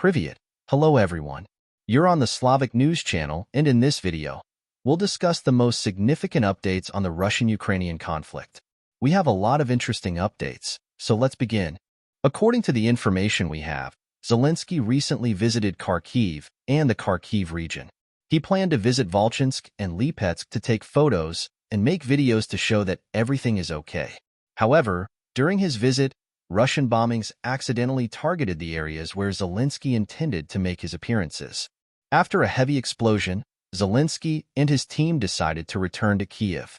Privyet. Hello everyone. You're on the Slavic News Channel, and in this video, we'll discuss the most significant updates on the Russian-Ukrainian conflict. We have a lot of interesting updates, so let's begin. According to the information we have, Zelensky recently visited Kharkiv and the Kharkiv region. He planned to visit Volchansk and Lipetsk to take photos and make videos to show that everything is okay. However, during his visit, Russian bombings accidentally targeted the areas where Zelensky intended to make his appearances. After a heavy explosion, Zelensky and his team decided to return to Kyiv.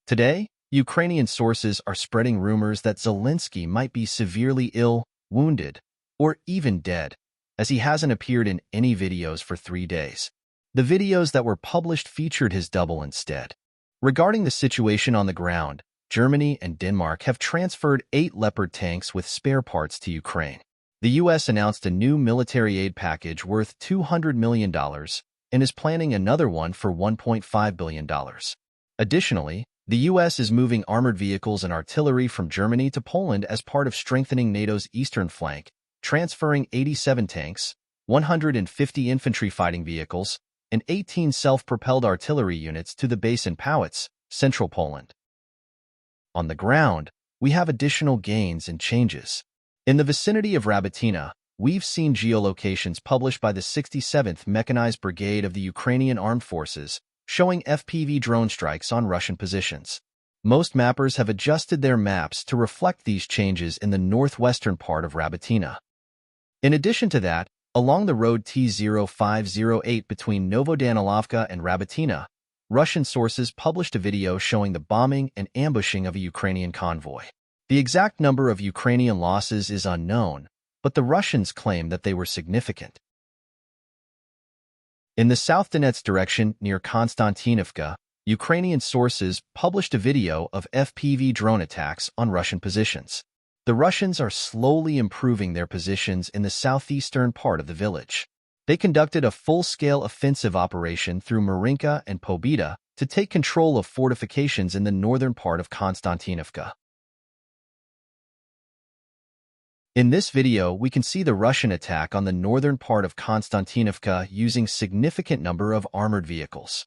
Today, Ukrainian sources are spreading rumors that Zelensky might be severely ill, wounded, or even dead, as he hasn't appeared in any videos for 3 days. The videos that were published featured his double instead. Regarding the situation on the ground, Germany and Denmark have transferred 8 Leopard tanks with spare parts to Ukraine. The U.S. announced a new military aid package worth $200 million and is planning another one for $1.5 billion. Additionally, the U.S. is moving armored vehicles and artillery from Germany to Poland as part of strengthening NATO's eastern flank, transferring 87 tanks, 150 infantry fighting vehicles, and 18 self-propelled artillery units to the base in Powitz, central Poland. On the ground, we have additional gains and changes. In the vicinity of Rabatina, we've seen geolocations published by the 67th Mechanized Brigade of the Ukrainian Armed Forces, showing FPV drone strikes on Russian positions. Most mappers have adjusted their maps to reflect these changes in the northwestern part of Rabatina. In addition to that, along the road T-0508 between Novodanilovka and Rabatina, Russian sources published a video showing the bombing and ambushing of a Ukrainian convoy. The exact number of Ukrainian losses is unknown, but the Russians claim that they were significant. In the South Donetsk direction near Konstantinovka, Ukrainian sources published a video of FPV drone attacks on Russian positions. The Russians are slowly improving their positions in the southeastern part of the village. They conducted a full-scale offensive operation through Marinka and Pobeda to take control of fortifications in the northern part of Konstantinovka. In this video, we can see the Russian attack on the northern part of Konstantinovka using significant number of armored vehicles.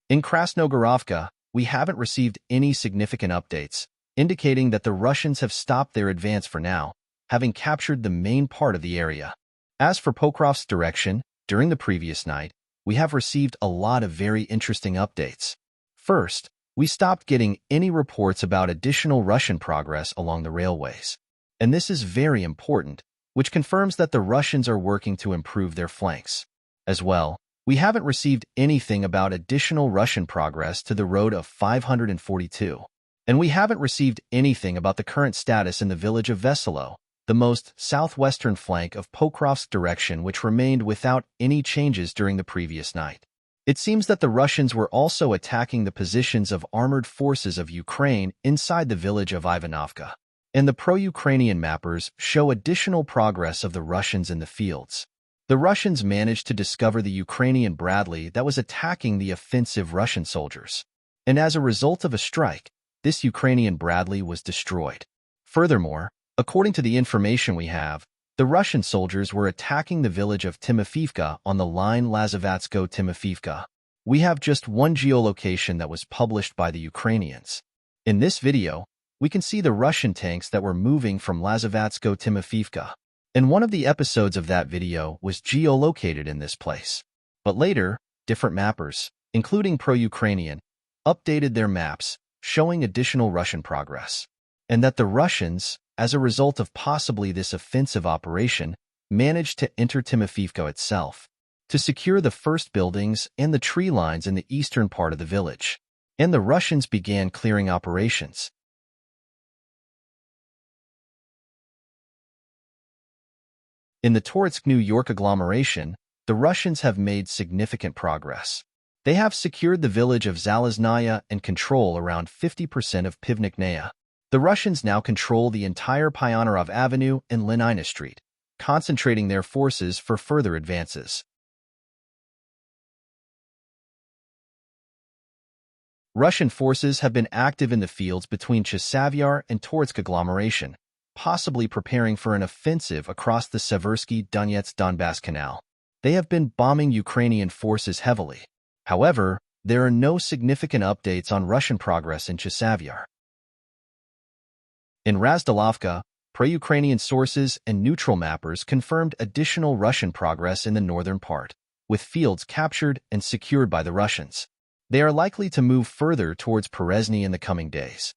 In Krasnogorovka, we haven't received any significant updates, indicating that the Russians have stopped their advance for now, having captured the main part of the area. As for Pokrovsk's direction, during the previous night, we have received a lot of very interesting updates. First, we stopped getting any reports about additional Russian progress along the railways. And this is very important, which confirms that the Russians are working to improve their flanks. As well, we haven't received anything about additional Russian progress to the road of 542. And we haven't received anything about the current status in the village of Veselo, the most southwestern flank of Pokrovsk direction, which remained without any changes during the previous night. It seems that the Russians were also attacking the positions of armored forces of Ukraine inside the village of Ivanovka. And the pro-Ukrainian mappers show additional progress of the Russians in the fields. The Russians managed to discover the Ukrainian Bradley that was attacking the offensive Russian soldiers. And as a result of a strike, this Ukrainian Bradley was destroyed. Furthermore, according to the information we have, the Russian soldiers were attacking the village of Timofivka on the line Lazavatsko-Timofivka. We have just one geolocation that was published by the Ukrainians. In this video, we can see the Russian tanks that were moving from Lazavatsko-Timofivka. And one of the episodes of that video was geolocated in this place. But later, different mappers, including pro-Ukrainian, updated their maps, showing additional Russian progress, and that the Russians, as a result of possibly this offensive operation, managed to enter Timofivka itself, to secure the first buildings and the tree lines in the eastern part of the village, and the Russians began clearing operations. In the Toretsk, New York agglomeration, the Russians have made significant progress. They have secured the village of Zaleznaya and control around 50% of Pivniknaya. The Russians now control the entire Pionarov Avenue and Lenina Street, concentrating their forces for further advances. Russian forces have been active in the fields between Chasiv and Torsk agglomeration, possibly preparing for an offensive across the Seversky-Donetsk-Donbass Canal. They have been bombing Ukrainian forces heavily. However, there are no significant updates on Russian progress in Chasiv. In Razdalovka, pro-Ukrainian sources and neutral mappers confirmed additional Russian progress in the northern part, with fields captured and secured by the Russians. They are likely to move further towards Perezhny in the coming days.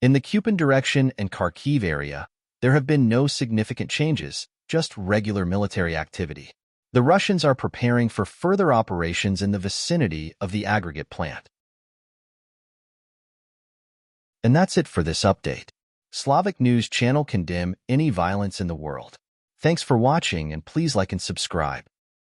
In the Kupian direction and Kharkiv area, there have been no significant changes, just regular military activity. The Russians are preparing for further operations in the vicinity of the aggregate plant. And that's it for this update. Slavic News Channel condemns any violence in the world. Thanks for watching and please like and subscribe.